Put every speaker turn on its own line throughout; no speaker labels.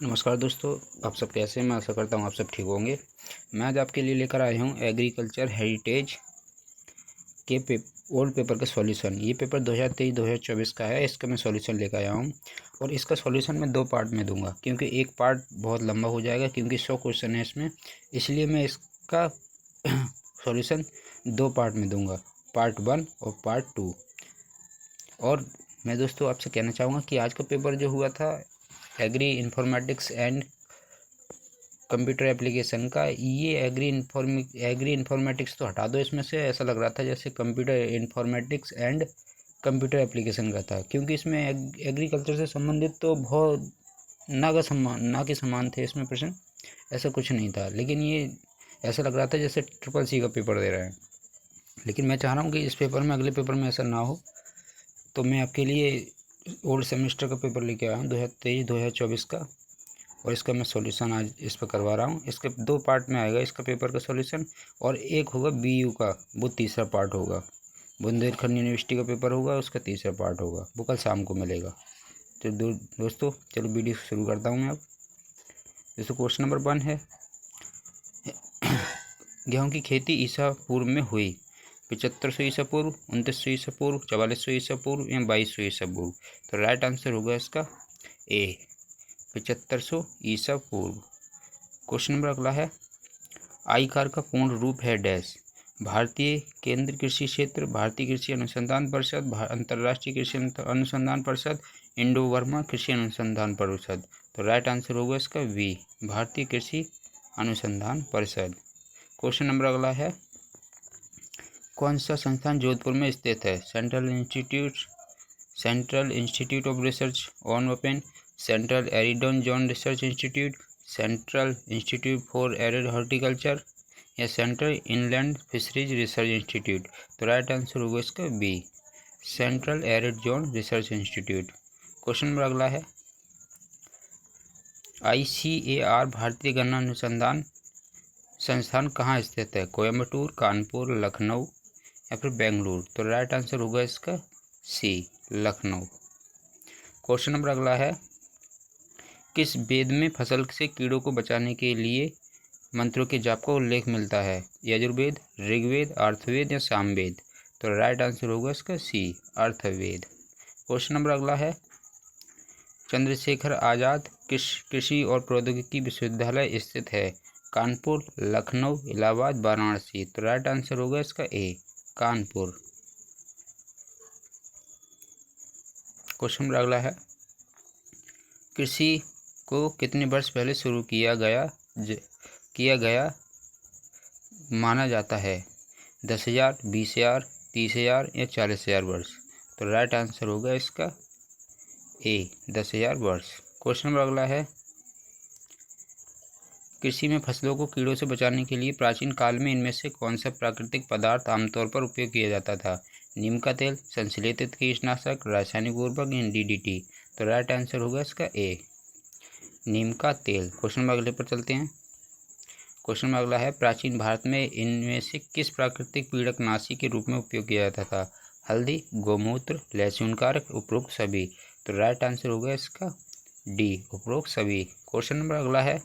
नमस्कार दोस्तों, आप सब कैसे हैं। मैं आशा करता हूँ आप सब ठीक होंगे। मैं आज आपके लिए लेकर आया हूँ एग्रीकल्चर हेरिटेज के ओल्ड पेपर का सॉल्यूशन। ये पेपर 2023-2024 का है। इसका मैं सॉल्यूशन लेकर आया हूँ और इसका सॉल्यूशन मैं 2 पार्ट में दूंगा, क्योंकि एक पार्ट बहुत लंबा हो जाएगा, क्योंकि 100 क्वेश्चन है इसमें। इसलिए मैं इसका सॉल्यूशन 2 पार्ट में दूंगा, पार्ट 1 और पार्ट 2। और मैं दोस्तों आपसे कहना चाहूँगा कि आज का पेपर जो हुआ था agri informatics and computer application का, ये एग्री इन्फॉर्मेटिक्स तो हटा दो इसमें से। ऐसा लग रहा था जैसे computer informatics and computer application का था, क्योंकि इसमें एग्रीकल्चर से संबंधित तो बहुत ना के समान थे इसमें प्रश्न। ऐसा कुछ नहीं था, लेकिन ये ऐसा लग रहा था जैसे CCC का पेपर दे रहे हैं। लेकिन मैं चाह रहा हूँ कि इस पेपर में, अगले पेपर में ऐसा ना हो। तो मैं आपके लिए ओल्ड सेमेस्टर का पेपर लेके आया हूँ 2023-2024 का, और इसका मैं सॉल्यूशन आज इस पर करवा रहा हूँ। इसके 2 पार्ट में आएगा इसका पेपर का सॉल्यूशन, और एक होगा BU का, वो तीसरा पार्ट होगा। बुंदेलखंड यूनिवर्सिटी का पेपर होगा, उसका तीसरा पार्ट होगा। वो कल शाम को मिलेगा। तो दोस्तों चलो वीडियो शुरू करता हूँ मैं अब। दोस्तों क्वेश्चन नंबर 1 है, गेहूँ की खेती ईसा पूर्व में हुई 7500 ईसा पूर्व, 2900 ईसा पूर्व, 4400 ईसा पूर्व या 2200 ईसा पूर्व। तो राइट आंसर होगा इसका ए, 7500 ईसा पूर्व। क्वेश्चन नंबर अगला है, आईकार का पूर्ण रूप है डैश। भारतीय केंद्रीय कृषि क्षेत्र, भारतीय कृषि अनुसंधान परिषद, अंतर्राष्ट्रीय कृषि अनुसंधान परिषद, इंडो बर्मा कृषि अनुसंधान परिषद। तो राइट आंसर होगा इसका बी, भारतीय कृषि अनुसंधान परिषद। क्वेश्चन नंबर अगला है, कौन सा संस्थान जोधपुर में स्थित है। Central institute of research on open, central arid zone research institute, central institute for arid horticulture या central inland fisheries research institute. तो राइट आंसर होगा इसका B, central arid zone research institute. Question number अगला है, ICAR भारतीय गन्ना अनुसंधान संस्थान कहाँ स्थित है। कोयम्बटूर, कानपुर, लखनऊ या फिर बेंगलुरु। तो राइट आंसर होगा इसका सी, लखनऊ। क्वेश्चन नंबर अगला है, किस वेद में फसल से कीड़ों को बचाने के लिए मंत्रों के जाप का उल्लेख मिलता है। यजुर्वेद, ऋग्वेद, अर्थवेद या सामवेद। तो राइट आंसर होगा इसका सी, अर्थवेद। क्वेश्चन नंबर अगला है, चंद्रशेखर आजाद कृषि और प्रौद्योगिकी विश्वविद्यालय स्थित है। कानपुर, लखनऊ, इलाहाबाद, वाराणसी। तो राइट आंसर होगा इसका ए, कानपुर। क्वेश्चन नंबर अगला है, कृषि को कितने वर्ष पहले शुरू किया गया माना जाता है। 10,000, 20,000, 30,000 या 40,000 वर्ष। तो राइट आंसर होगा इसका ए, 10,000 वर्ष। क्वेश्चन नंबर अगला है, कृषि में फसलों को कीड़ों से बचाने के लिए प्राचीन काल में इनमें से कौन सा प्राकृतिक पदार्थ आमतौर पर उपयोग किया जाता था। नीम का तेल, संश्लेषित कीटनाशक, रासायनिक उर्वरक या DDT। तो राइट आंसर होगा इसका ए, नीम का तेल। क्वेश्चन नंबर अगले पर चलते हैं। क्वेश्चन नंबर अगला है, प्राचीन भारत में इनमें से किस प्राकृतिक पीड़कनाशी के रूप में उपयोग किया जाता था। हल्दी, गोमूत्र, लहसुन कारक, उपरोक्त सभी। तो राइट आंसर होगा इसका डी, उपरोक्त सभी। क्वेश्चन नंबर अगला है,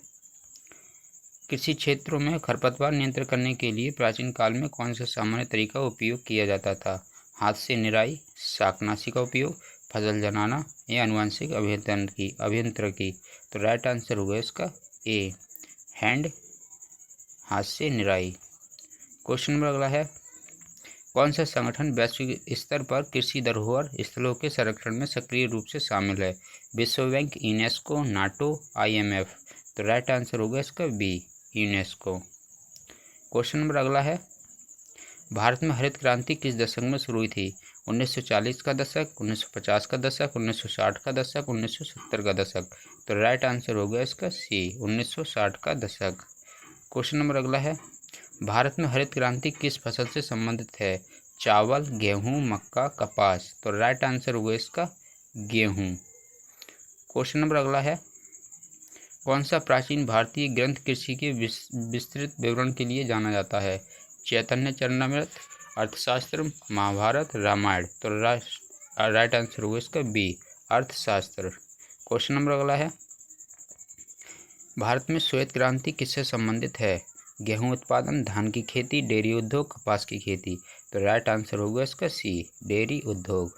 कृषि क्षेत्रों में खरपतवार नियंत्रण करने के लिए प्राचीन काल में कौन सा सामान्य तरीका उपयोग किया जाता था। हाथ से निराई, शाकनाशी का उपयोग, फसल जलाना या आनुवंशिक अभियंत्रिकी। तो राइट आंसर होगा इसका ए, हैंड, हाथ से निराई। क्वेश्चन नंबर अगला है, कौन सा संगठन वैश्विक स्तर पर कृषि धरोहर स्थलों के संरक्षण में सक्रिय रूप से शामिल है। विश्व बैंक, यूनेस्को, नाटो, IMF। तो राइट आंसर होगा इसका बी, यूनेस्को। क्वेश्चन नंबर अगला है, भारत में हरित क्रांति किस दशक में शुरू हुई थी। 1940 का दशक, 1950 का दशक, 1960 का दशक, 1970 का दशक। तो राइट आंसर होगा इसका सी, 1960 का दशक। क्वेश्चन नंबर अगला है, भारत में हरित क्रांति किस फसल से संबंधित है। चावल, गेहूं, मक्का, कपास। तो राइट आंसर होगा इसका गेहूं। क्वेश्चन नंबर अगला है, कौन सा प्राचीन भारतीय ग्रंथ कृषि के विस्तृत विवरण के लिए जाना जाता है। चैतन्य चरणामृत, अर्थशास्त्र, महाभारत, रामायण। तो राइट आंसर होगा इसका बी, अर्थशास्त्र। क्वेश्चन नंबर अगला है, भारत में श्वेत क्रांति किससे संबंधित है? गेहूं उत्पादन, धान की खेती, डेयरी उद्योग, कपास की खेती। तो राइट आंसर होगा इसका सी, डेयरी उद्योग।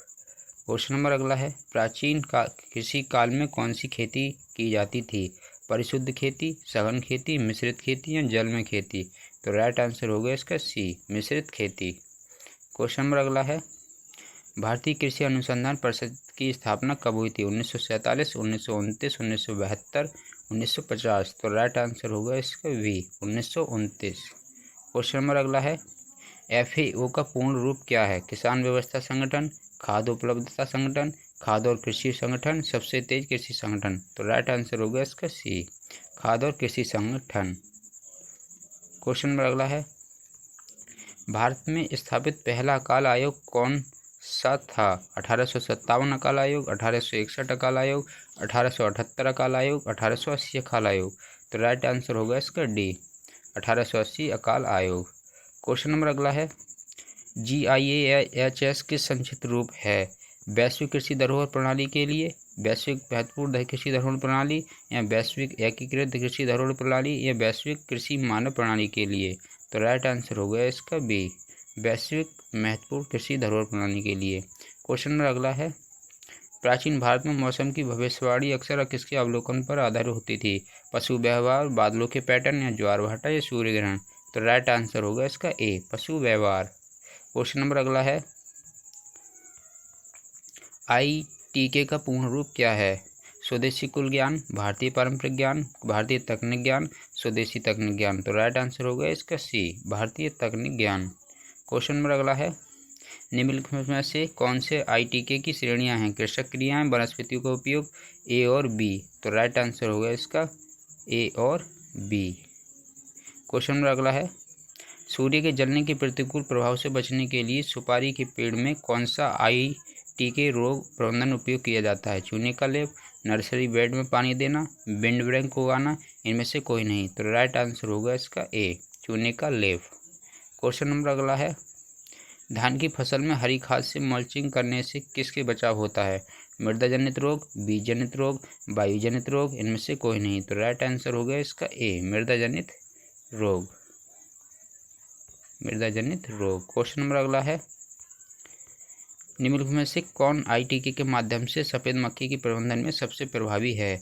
क्वेश्चन नंबर अगला है, प्राचीन कृषि काल में कौन सी खेती की जाती थी? परिशुद्ध खेती, सघन खेती, मिश्रित खेती या जल में खेती। तो राइट आंसर होगा इसका सी, मिश्रित खेती। क्वेश्चन नंबर अगला है, भारतीय कृषि अनुसंधान परिषद की स्थापना कब हुई थी? 1947, 1929, 1972, 1950। तो राइट आंसर होगा इसका वी, 1929। क्वेश्चन नंबर अगला है, FAO का पूर्ण रूप क्या है? किसान व्यवस्था संगठन, खाद्य उपलब्धता संगठन, खाद्य और कृषि संगठन, सबसे तेज कृषि संगठन। तो राइट आंसर होगा इसका सी, खाद्य और कृषि संगठन। क्वेश्चन नंबर अगला है, भारत में स्थापित पहला अकाल आयोग कौन सा था? 1857 अकाल आयोग, 1861 अकाल आयोग, 1878 अकाल आयोग, 1880 अकाल आयोग। तो राइट आंसर होगा इसका डी, 1880 अकाल आयोग। क्वेश्चन नंबर अगला है, GIAHS किस संक्षिप्त रूप है? वैश्विक कृषि धरोहर प्रणाली के लिए, वैश्विक महत्वपूर्ण कृषि धरोहर प्रणाली, या वैश्विक एकीकृत कृषि धरोहर प्रणाली, या वैश्विक कृषि मानव प्रणाली के लिए। तो राइट आंसर होगा इसका बी, वैश्विक महत्वपूर्ण कृषि धरोहर प्रणाली के लिए। क्वेश्चन नंबर अगला है, प्राचीन भारत में मौसम की भविष्यवाणी अक्सर किसके अवलोकन पर आधारित होती थी? पशु व्यवहार, बादलों के पैटर्न, या ज्वार भाटा, या सूर्य ग्रहण। तो राइट आंसर होगा इसका ए, पशु व्यवहार। क्वेश्चन नंबर अगला है, ITK का पूर्ण रूप क्या है? स्वदेशी कुल ज्ञान, भारतीय पारंपरिक ज्ञान, भारतीय तकनीक ज्ञान, स्वदेशी तकनीक ज्ञान। तो राइट आंसर होगा इसका सी, भारतीय तकनीक ज्ञान। क्वेश्चन नंबर अगला है, निम्नलिखित में से कौन से ITK की श्रेणियां हैं? कृषक क्रियाएं, वनस्पतियों का उपयोग, ए और बी। तो राइट आंसर होगा इसका ए और बी। क्वेश्चन नंबर अगला है, सूर्य के जलने के प्रतिकूल प्रभाव से बचने के लिए सुपारी के पेड़ में कौन सा ITK रोग प्रबंधन उपयोग किया जाता है? चूने का लेप, नर्सरी बेड में पानी देना, विंड ब्रेक उगाना, इनमें से कोई नहीं। तो राइट आंसर होगा इसका ए, चूने का लेप। क्वेश्चन नंबर अगला है, धान की फसल में हरी खाद से मल्चिंग करने से किसके बचाव होता है? मृदा जनित रोग, बीज जनित रोग, वायु जनित रोग, इनमें से कोई नहीं। तो राइट आंसर होगा इसका ए, मृदा जनित रोग, मृदा जनित रोग। क्वेश्चन नंबर अगला है, निम्नलिखित में से कौन ITK के माध्यम से सफेद मक्खी के प्रबंधन में सबसे प्रभावी है?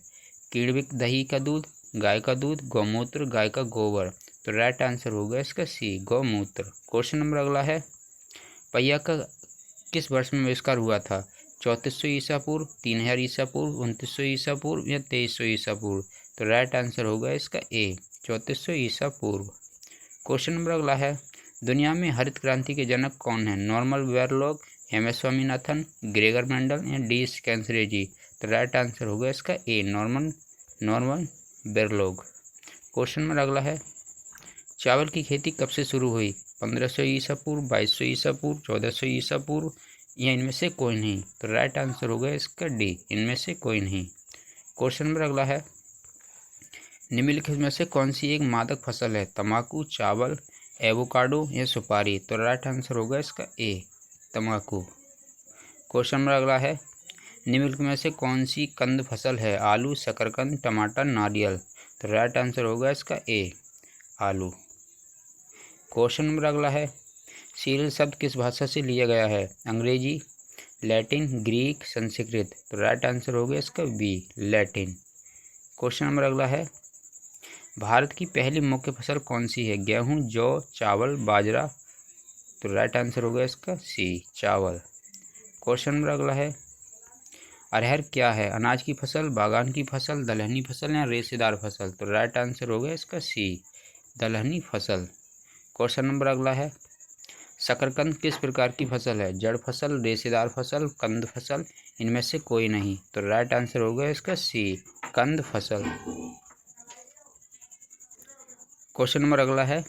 कीड़विक दही का दूध, गाय का दूध, गौमूत्र, गाय का गोबर। तो राइट आंसर होगा इसका सी, गौमूत्र। क्वेश्चन नंबर अगला है, पहिया का किस वर्ष में आविष्कार हुआ था? 3400 ईसा पूर्व, 3000 ईसा पूर्व, 2900 ईसा पूर्व, या 2300 ईसा पूर्व। तो राइट आंसर होगा इसका ए, 3400 ईसा पूर्व। क्वेश्चन नंबर अगला है, दुनिया में हरित क्रांति के जनक कौन है? Norman Borlaug, MS Swaminathan, Gregor Mendel, या D स्कैंसरेजी। तो राइट आंसर होगा इसका ए, नॉर्मन बोरलॉग। क्वेश्चन नंबर अगला है, चावल की खेती कब से शुरू हुई? 1500 ईसा पूर्व, 2200 ईसा पूर्व, 1400 ईसा पूर्व, या इनमें से कोई नहीं। तो राइट आंसर होगा इसका डी, इनमें से कोई नहीं। क्वेश्चन नंबर अगला है, निम्नलिखित में से कौन सी एक मादक फसल है? तंबाकू, चावल, एवोकाडो, या सुपारी। तो राइट आंसर होगा इसका ए, तंबाकू। क्वेश्चन नंबर अगला है, निम्नलिखित में से कौन सी कंद फसल है? आलू, शकरकंद, टमाटर, नारियल। तो राइट आंसर होगा इसका ए, आलू। क्वेश्चन नंबर अगला है, सीरियल शब्द किस भाषा से लिया गया है? अंग्रेजी, लैटिन, ग्रीक, संस्कृत। तो राइट आंसर होगा इसका बी, लैटिन। क्वेश्चन नंबर अगला है, भारत की पहली मुख्य फसल कौन सी है? गेहूं, जौ, चावल, बाजरा। तो राइट आंसर होगा इसका सी, चावल। क्वेश्चन नंबर अगला है, अरहर क्या है? अनाज की फसल, बागान की फसल, दलहनी फसल, या रेशेदार फसल। तो राइट आंसर होगा इसका सी, दलहनी फसल। क्वेश्चन नंबर अगला है, शकरकंद किस प्रकार की फसल है? जड़ फसल, रेशेदार फसल, कंद फसल, इनमें से कोई नहीं। तो राइट आंसर होगा इसका सी, कंद फसल। क्वेश्चन नंबर अगला है,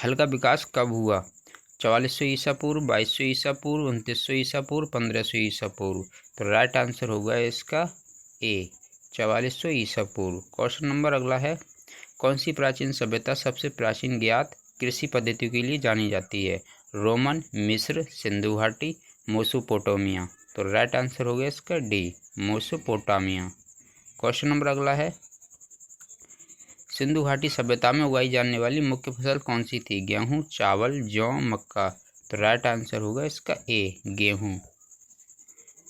हल का विकास कब हुआ? 4400 ईसा पूर्व, 2200 ईसा पूर्व, 2900 ईसा पूर्व, 1500 ईसा पूर्व। तो राइट आंसर होगा इसका ए, 4400 ईसा पूर्व। क्वेश्चन नंबर अगला है, कौन सी प्राचीन सभ्यता सबसे प्राचीन ज्ञात कृषि पद्धतियों के लिए जानी जाती है? रोमन, मिस्र, सिंधु घाटी, मेसोपोटामिया। तो राइट आंसर हो गया इसका डी, मेसोपोटामिया। क्वेश्चन नंबर अगला है, सिंधु घाटी सभ्यता में उगाई जाने वाली मुख्य फसल कौन सी थी? गेहूं, चावल, जौ, मक्का। तो राइट आंसर होगा इसका ए, गेहूं।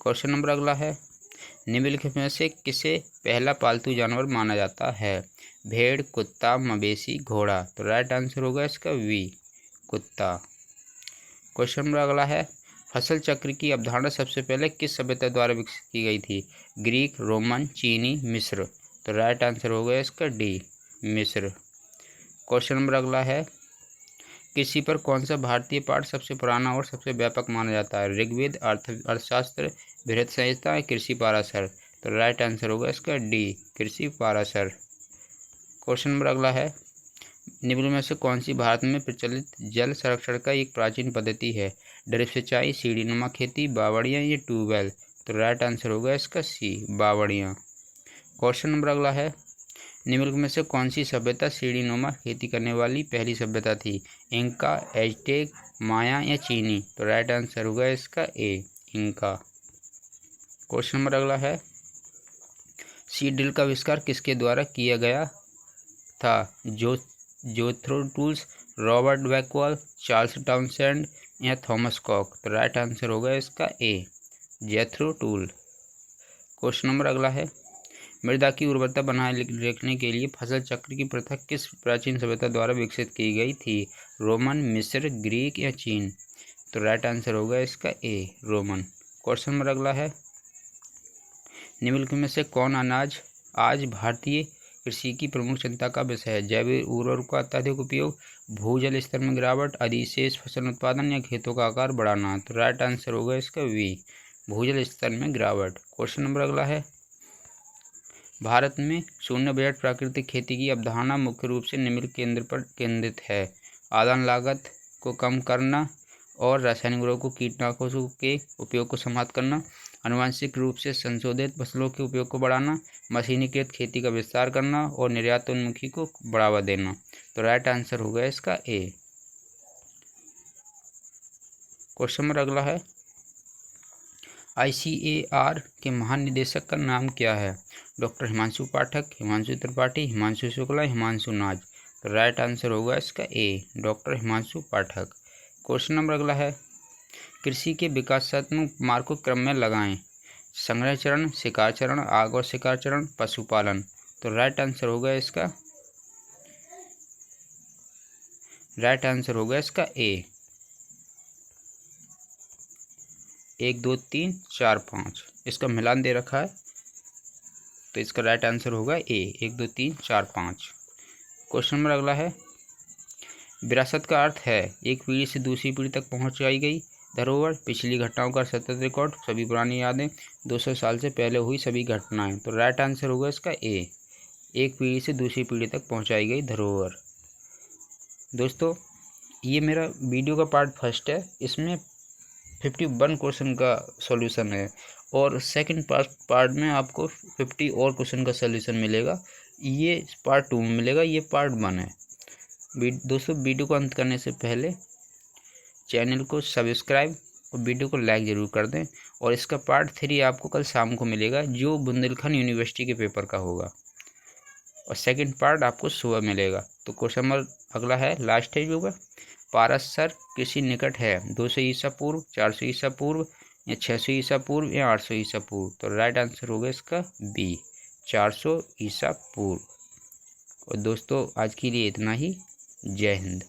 क्वेश्चन नंबर अगला है, निम्नलिखित में से किसे पहला पालतू जानवर माना जाता है? भेड़, कुत्ता, मवेशी, घोड़ा। तो राइट आंसर होगा इसका वी, कुत्ता। क्वेश्चन नंबर अगला है, फसल चक्र की अवधारणा सबसे पहले किस सभ्यता द्वारा विकसित की गई थी? ग्रीक, रोमन, चीनी, मिस्र। तो राइट आंसर होगा इसका डी, मिस्र। क्वेश्चन नंबर अगला है, कृषि पर कौन सा भारतीय पाठ सबसे पुराना और सबसे व्यापक माना जाता है? ऋग्वेद, अर्थशास्त्र, बृहत संहिता, कृषि पाराशर। तो राइट आंसर होगा इसका डी, कृषि पाराशर। क्वेश्चन नंबर अगला है, निम्न में से कौन सी भारत में प्रचलित जल संरक्षण का एक प्राचीन पद्धति है? ड्रिप सिंचाई, सीढ़ीनुमा खेती, बावड़ियाँ या ट्यूबवेल। तो राइट आंसर होगा इसका सी, बावड़ियाँ। क्वेश्चन नंबर अगला है, निम्नलिखित में से कौन सी सभ्यता सीढ़ीनुमा खेती करने वाली पहली सभ्यता थी? इंका, एज़टेक, माया या चीनी। तो राइट आंसर होगा इसका ए, इंका। क्वेश्चन नंबर अगला है, सीड ड्रिल का आविष्कार किसके द्वारा किया गया था? जोथ्रो टूल्स, रॉबर्ट बैकवाल, चार्ल्स टाउनसेंड या थॉमस कॉक। तो राइट आंसर होगा इसका ए, जेथ्रो टूल। क्वेश्चन नंबर अगला है, मृदा की उर्वरता बनाए रखने के लिए फसल चक्र की प्रथा किस प्राचीन सभ्यता द्वारा विकसित की गई थी? रोमन, मिस्र, ग्रीक या चीन। तो राइट आंसर होगा इसका ए, रोमन। क्वेश्चन नंबर अगला है, निम्नलिखित में से कौन अनाज आज भारतीय कृषि की प्रमुख चिंता का विषय है? जैविक उर्वरक का अत्यधिक उपयोग, भूजल स्तर में गिरावट, अधिशेष फसल उत्पादन या खेतों का आकार बढ़ाना। तो राइट आंसर होगा इसका वी, भूजल स्तर में गिरावट। क्वेश्चन नंबर अगला है, भारत में शून्य बजट प्राकृतिक खेती की अवधारणा मुख्य रूप से निम्न केंद्र पर केंद्रित है? आदान लागत को कम करना और रासायनिक उर्वरकों कीटनाशकों के उपयोग को समाप्त करना, आनुवंशिक रूप से संशोधित फसलों के उपयोग को बढ़ाना, मशीनीकृत खेती का विस्तार करना और निर्यातोन्मुखी को बढ़ावा देना। तो राइट आंसर होगा इसका ए। क्वेश्चन नंबर अगला है, ICAR के महानिदेशक का नाम क्या है? डॉक्टर हिमांशु पाठक, हिमांशु त्रिपाठी, हिमांशु शुक्ला, हिमांशु नाज। तो राइट आंसर होगा इसका ए, डॉक्टर हिमांशु पाठक। क्वेश्चन नंबर अगला है, कृषि के विकासात्मक मार्ग को क्रम में लगाएं। संग्रह चरण, शिकार चरण, आग और शिकार चरण, पशुपालन। तो राइट आंसर होगा इसका ए, 1 2 3 4 5। इसका मिलान दे रखा है, तो इसका राइट आंसर होगा ए, 1 2 3 4 5। क्वेश्चन नंबर अगला है, विरासत का अर्थ है एक पीढ़ी से दूसरी पीढ़ी तक पहुंचाई गई धरोहर, पिछली घटनाओं का सतत रिकॉर्ड, सभी पुरानी यादें, 200 साल से पहले हुई सभी घटनाएं। तो राइट आंसर होगा इसका ए, एक पीढ़ी से दूसरी पीढ़ी तक पहुंचाई गई धरोहर। दोस्तों, ये मेरा वीडियो का पार्ट फर्स्ट है, इसमें 51 क्वेश्चन का सॉल्यूशन है और सेकंड पार्ट में आपको 50 और क्वेश्चन का सॉल्यूशन मिलेगा। ये पार्ट 2 में मिलेगा, ये पार्ट 1 है। दोस्तों, वीडियो को अंत करने से पहले चैनल को सब्सक्राइब और वीडियो को लाइक ज़रूर कर दें। और इसका पार्ट 3 आपको कल शाम को मिलेगा, जो बुंदेलखंड यूनिवर्सिटी के पेपर का होगा, और सेकंड पार्ट आपको सुबह मिलेगा। तो क्वेश्चन नंबर अगला है, लास्ट है जो होगा, पाराशर कृषि निकट है? 200 ईसा पूर्व, 400 ईसा पूर्व या 600 ईसा पूर्व या 800 ईसा पूर्व। तो राइट आंसर होगा इसका बी, 400 ईसा पूर्व। और दोस्तों, आज के लिए इतना ही। जय हिंद।